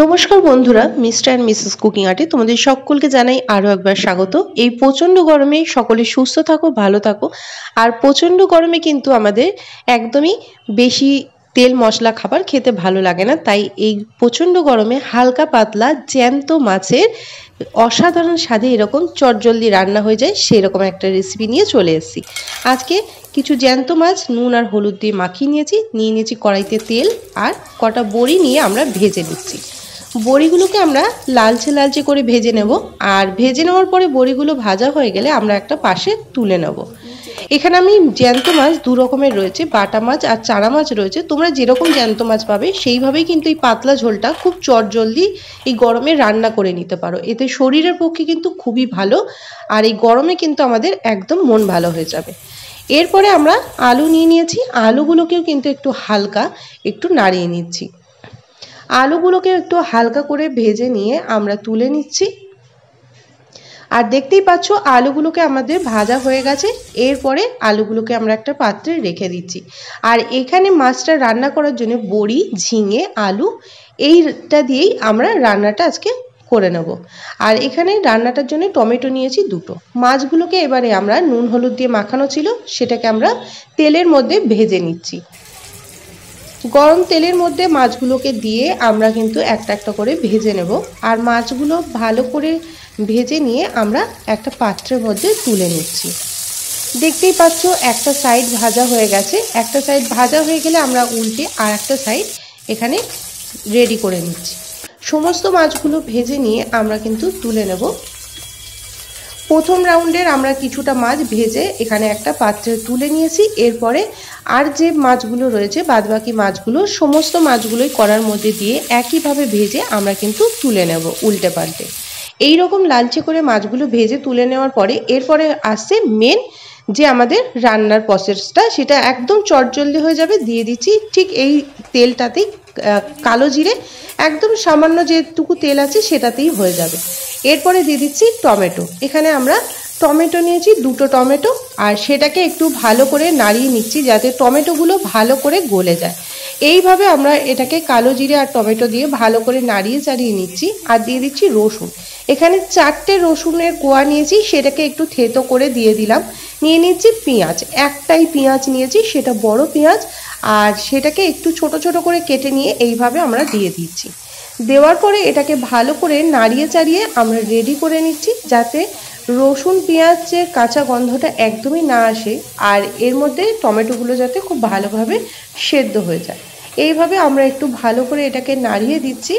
নমস্কার বন্ধুরা, mister and Mrs cooking আর্টে তোমাদের সকলকে জানাই আরও একবার স্বাগত। এই প্রচণ্ড গরমে সকলে সুস্থ থাকো, ভালো থাকো। আর প্রচণ্ড গরমে কিন্তু আমাদের একদমই বেশি তেল মশলা খাবার খেতে ভালো লাগে না, তাই এই প্রচণ্ড গরমে হালকা পাতলা জ্যান্ত মাছের অসাধারণ স্বাদে এরকম চটজলদি রান্না হয়ে যায় সেরকম একটা রেসিপি নিয়ে চলে এসেছি। আজকে কিছু জ্যান্ত মাছ নুন আর হলুদ দিয়ে মাখিয়ে নিয়েছি কড়াইতে তেল আর কটা বড়ি নিয়ে আমরা ভেজে নিচ্ছি। বড়িগুলোকে আমরা লালচে লালচে করে ভেজে নেব। আর ভেজে নেওয়ার পরে বড়িগুলো ভাজা হয়ে গেলে আমরা একটা পাশে তুলে নেব। এখানে আমি জ্যান্ত মাছ দু রকমের রয়েছে, বাটা মাছ আর চারা মাছ রয়েছে। তোমরা যেরকম জ্যান্ত মাছ পাবে সেইভাবেই কিন্তু এই পাতলা ঝোলটা খুব চটজলদি এই গরমে রান্না করে নিতে পারো। এতে শরীরের পক্ষে কিন্তু খুবই ভালো, আর এই গরমে কিন্তু আমাদের একদম মন ভালো হয়ে যাবে। এরপরে আমরা আলু নিয়েছি, আলুগুলোকেও কিন্তু একটু হালকা একটু নাড়িয়ে নিচ্ছি। আলুগুলোকে একটু হালকা করে ভেজে নিয়ে আমরা তুলে নিচ্ছি। আর দেখতেই পাচ্ছ আলুগুলোকে আমাদের ভাজা হয়ে গেছে। এরপরে আলুগুলোকে আমরা একটা পাত্রে রেখে দিচ্ছি। আর এখানে মাছটা রান্না করার জন্য বড়ি, ঝিঙে, আলু এইটা দিয়েই আমরা রান্নাটা আজকে করে নেব। আর এখানে রান্নাটার জন্য টমেটো নিয়েছি দুটো। মাছগুলোকে এবারে আমরা নুন হলুদ দিয়ে মাখানো ছিল সেটাকে আমরা তেলের মধ্যে ভেজে নিচ্ছি। গরম তেলের মধ্যে মাছগুলোকে দিয়ে আমরা কিন্তু একটা একটা করে ভেজে নেব। আর মাছগুলো ভালো করে ভেজে নিয়ে আমরা একটা পাত্রের মধ্যে তুলে নিচ্ছি। দেখতেই পাচ্ছ একটা সাইড ভাজা হয়ে গেছে। একটা সাইড ভাজা হয়ে গেলে আমরা উল্টে আর একটা সাইড এখানে রেডি করে নিচ্ছি। সমস্ত মাছগুলো ভেজে নিয়ে আমরা কিন্তু তুলে নেব। প্রথম রাউন্ডের আমরা কিছুটা মাছ ভেজে এখানে একটা পাত্রে তুলে নিয়েছি। এরপরে আর যে মাছগুলো রয়েছে বাদবাকি মাছগুলো সমস্ত মাছগুলোই কড়ার মধ্যে দিয়ে একইভাবে ভেজে আমরা কিন্তু তুলে নেব উল্টে পাল্টে। এই রকম লালচে করে মাছগুলো ভেজে তুলে নেওয়ার পরে এরপরে আসছে মেন যে আমাদের রান্নার প্রসেসটা, সেটা একদম চটজলদি হয়ে যাবে। দিয়ে দিচ্ছি ঠিক এই তেলটাতেই কালো জিরে, একদম সামান্য যেটুকু তেল আছে সেটাতেই হয়ে যাবে। এরপরে দিয়ে দিচ্ছি টমেটো। এখানে আমরা টমেটো নিয়েছি দুটো টমেটো, আর সেটাকে একটু ভালো করে নাড়িয়ে নিচ্ছি যাতে টমেটোগুলো ভালো করে গলে যায়। এইভাবে আমরা এটাকে কালো জিরে আর টমেটো দিয়ে ভালো করে নাড়িয়ে চাড়িয়ে নিচ্ছি। আর দিয়ে দিচ্ছি রসুন। এখানে 4টে রসুনের কোয়া নিয়েছি, সেটাকে একটু থেতো করে দিয়ে দিলাম। নিয়ে নিচ্ছি পেঁয়াজ, একটাই পেঁয়াজ নিয়েছি, সেটা বড় পেঁয়াজ, আর সেটাকে একটু ছোট ছোট করে কেটে নিয়ে এইভাবে আমরা দিয়ে দিচ্ছি। দেওয়ার পরে এটাকে ভালো করে নাড়িয়ে চাড়িয়ে আমরা রেডি করে নিচ্ছি যাতে রসুন পেঁয়াজের কাঁচা গন্ধটা একদমই না আসে, আর এর মধ্যে টমেটোগুলো যাতে খুব ভালোভাবে সেদ্ধ হয়ে যায়। এইভাবে আমরা একটু ভালো করে এটাকে নাড়িয়ে দিচ্ছি।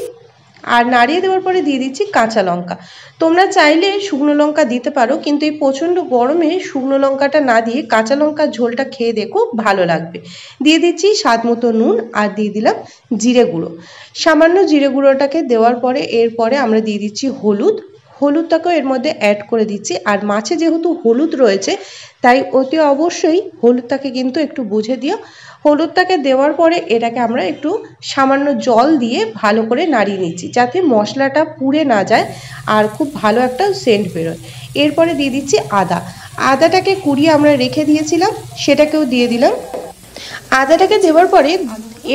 আর নাড়িয়ে দেওয়ার পরে দিয়ে দিচ্ছি কাঁচা লঙ্কা। তোমরা চাইলে শুকনো লঙ্কা দিতে পারো, কিন্তু এই প্রচণ্ড গরমে শুকনো লঙ্কাটা না দিয়ে কাঁচা লঙ্কার ঝোলটা খেয়ে দেখো, ভালো লাগবে। দিয়ে দিচ্ছি স্বাদ মতো নুন, আর দিয়ে দিলাম জিরে গুঁড়ো। সামান্য জিরে গুঁড়োটাকে দেওয়ার পরে এরপরে আমরা দিয়ে দিচ্ছি হলুদটাকেও এর মধ্যে অ্যাড করে দিচ্ছি। আর মাছে যেহেতু হলুদ রয়েছে তাই অতি অবশ্যই হলুদটাকে কিন্তু একটু বুঝে দিও। হলুদটাকে দেওয়ার পরে এটাকে আমরা একটু সামান্য জল দিয়ে ভালো করে নাড়িয়ে নিচ্ছি যাতে মশলাটা পুড়ে না যায় আর খুব ভালো একটা সেন্ট বেরোয়। এরপরে দিয়ে দিচ্ছি আদাটাকে কুড়িয়ে আমরা রেখে দিয়েছিলাম, সেটাকেও দিয়ে দিলাম। আদাটাকে দেওয়ার পরে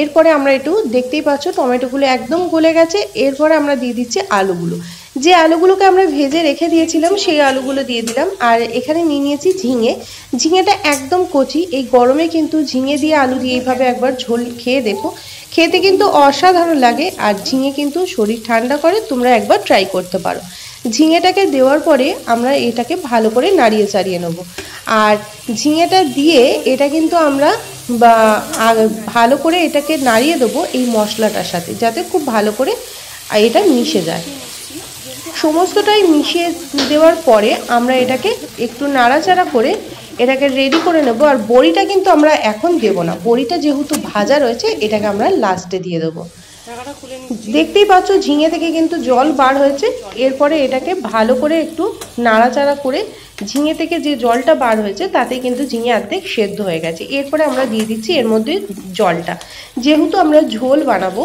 এরপরে আমরা একটু দেখতেই পাচ্ছ টমেটোগুলো একদম গলে গেছে। এরপরে আমরা দিয়ে দিচ্ছি আলুগুলো। যে আলুগুলোকে আমরা ভেজে রেখে দিয়েছিলাম সেই আলুগুলো দিয়ে দিলাম। আর এখানে নিয়েছি ঝিঙেটা একদম কচি। এই গরমে কিন্তু ঝিঙে দিয়ে আলু দিয়ে এইভাবে একবার ঝোল খেয়ে দেখো, খেতে কিন্তু অসাধারণ লাগে। আর ঝিঙে কিন্তু শরীর ঠান্ডা করে, তোমরা একবার ট্রাই করতে পারো। ঝিঙেটাকে দেওয়ার পরে আমরা এটাকে ভালো করে নাড়িয়ে চাড়িয়ে নেব। আর ঝিঙেটা দিয়ে এটা কিন্তু আমরা ভালো করে এটাকে নাড়িয়ে দেবো এই মশলাটার সাথে যাতে খুব ভালো করে এটা মিশে যায়। সমস্তটাই মিশিয়ে দেওয়ার পরে আমরা এটাকে একটু নাড়াচাড়া করে এটাকে রেডি করে নেব। আর বড়িটা কিন্তু আমরা এখন দেবো না, বড়িটা যেহেতু ভাজা রয়েছে এটাকে আমরা লাস্টে দিয়ে দেবো। দেখতেই পাচ্ছ ঝিঙে থেকে কিন্তু জল বার হয়েছে। এরপরে এটাকে ভালো করে একটু নাড়াচাড়া করে ঝিঙে থেকে যে জলটা বার হয়েছে তাতে কিন্তু ঝিঙে অর্ধেক সেদ্ধ হয়ে গেছে। এরপরে আমরা দিয়ে দিচ্ছি এর মধ্যে জলটা। যেহেতু আমরা ঝোল বানাবো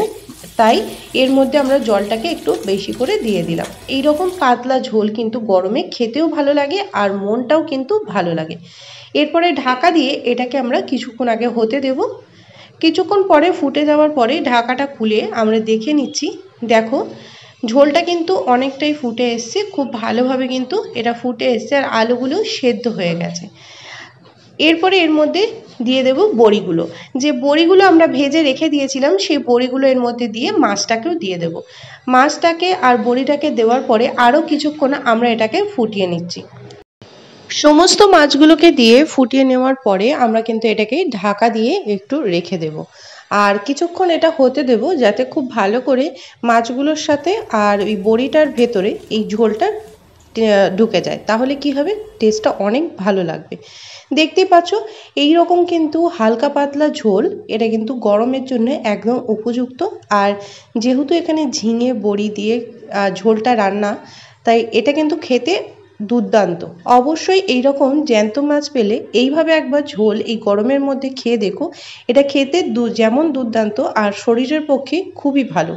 তাই এর মধ্যে আমরা জলটাকে একটু বেশি করে দিয়ে দিলাম। এই রকম পাতলা ঝোল কিন্তু গরমে খেতেও ভালো লাগে আর মনটাও কিন্তু ভালো লাগে। এরপরে ঢাকা দিয়ে এটাকে আমরা কিছুক্ষণ আগে হতে দেব। কিছুক্ষণ পরে ফুটে যাওয়ার পরে ঢাকাটা খুলে আমরা দেখে নিচ্ছি দেখো ঝোলটা কিন্তু অনেকটাই ফুটে এসছে, খুব ভালোভাবে কিন্তু এটা ফুটে এসছে আর আলুগুলো সেদ্ধ হয়ে গেছে। এরপরে এর মধ্যে দিয়ে দেব বড়িগুলো, যে বড়িগুলো আমরা ভেজে রেখে দিয়েছিলাম সেই বড়িগুলো এর মধ্যে দিয়ে মাছটাকেও দিয়ে দেব। মাছটাকে আর বড়িটাকে দেওয়ার পরে আরও কিছুক্ষণ আমরা এটাকে ফুটিয়ে নিচ্ছি। সমস্ত মাছগুলোকে দিয়ে ফুটিয়ে নেওয়ার পরে আমরা কিন্তু এটাকে ঢাকা দিয়ে একটু রেখে দেব আর কিছুক্ষণ এটা হতে দেব, যাতে খুব ভালো করে মাছগুলোর সাথে আর ওই বড়িটার ভেতরে এই ঝোলটা ঢুকে যায়, তাহলে কি হবে, টেস্টটা অনেক ভালো লাগবে। দেখতেই পাচ্ছ এই রকম কিন্তু হালকা পাতলা ঝোল, এটা কিন্তু গরমের জন্য একদম উপযুক্ত। আর যেহেতু এখানে ঝিঙে বড়ি দিয়ে ঝোলটা রান্না, তাই এটা কিন্তু খেতে দুর্দান্ত। অবশ্যই এই রকম জ্যান্ত মাছ পেলে এইভাবে একবার ঝোল এই গরমের মধ্যে খেয়ে দেখো, এটা খেতে যেমন দুর্দান্ত আর শরীরের পক্ষে খুবই ভালো।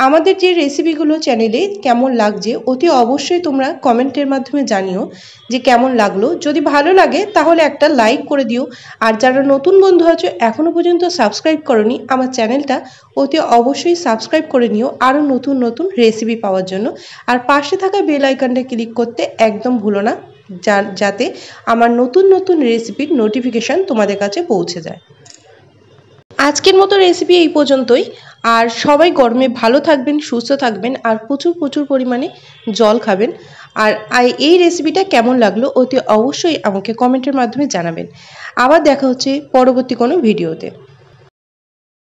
আমাদের যে রেসিপিগুলো চ্যানেলে কেমন লাগছে অতি অবশ্যই তোমরা কমেন্টের মাধ্যমে জানিও যে কেমন লাগলো। যদি ভালো লাগে তাহলে একটা লাইক করে দিও, আর যারা নতুন বন্ধু আছো এখনও পর্যন্ত সাবস্ক্রাইব করনি আমার চ্যানেলটা অতি অবশ্যই সাবস্ক্রাইব করে নিও আরও নতুন নতুন রেসিপি পাওয়ার জন্য। আর পাশে থাকা বেল আইকনটা ক্লিক করতে একদম ভুলো না, যাতে আমার নতুন নতুন রেসিপির নোটিফিকেশান তোমাদের কাছে পৌঁছে যায়। আজকের মতো রেসিপি এই পর্যন্তই। আর সবাই গরমে ভালো থাকবেন, সুস্থ থাকবেন আর প্রচুর প্রচুর পরিমাণে জল খাবেন। আর এই রেসিপিটা কেমন লাগলো অতি অবশ্যই আমাকে কমেন্টের মাধ্যমে জানাবেন। আবার দেখা হচ্ছে পরবর্তী কোনো ভিডিওতে।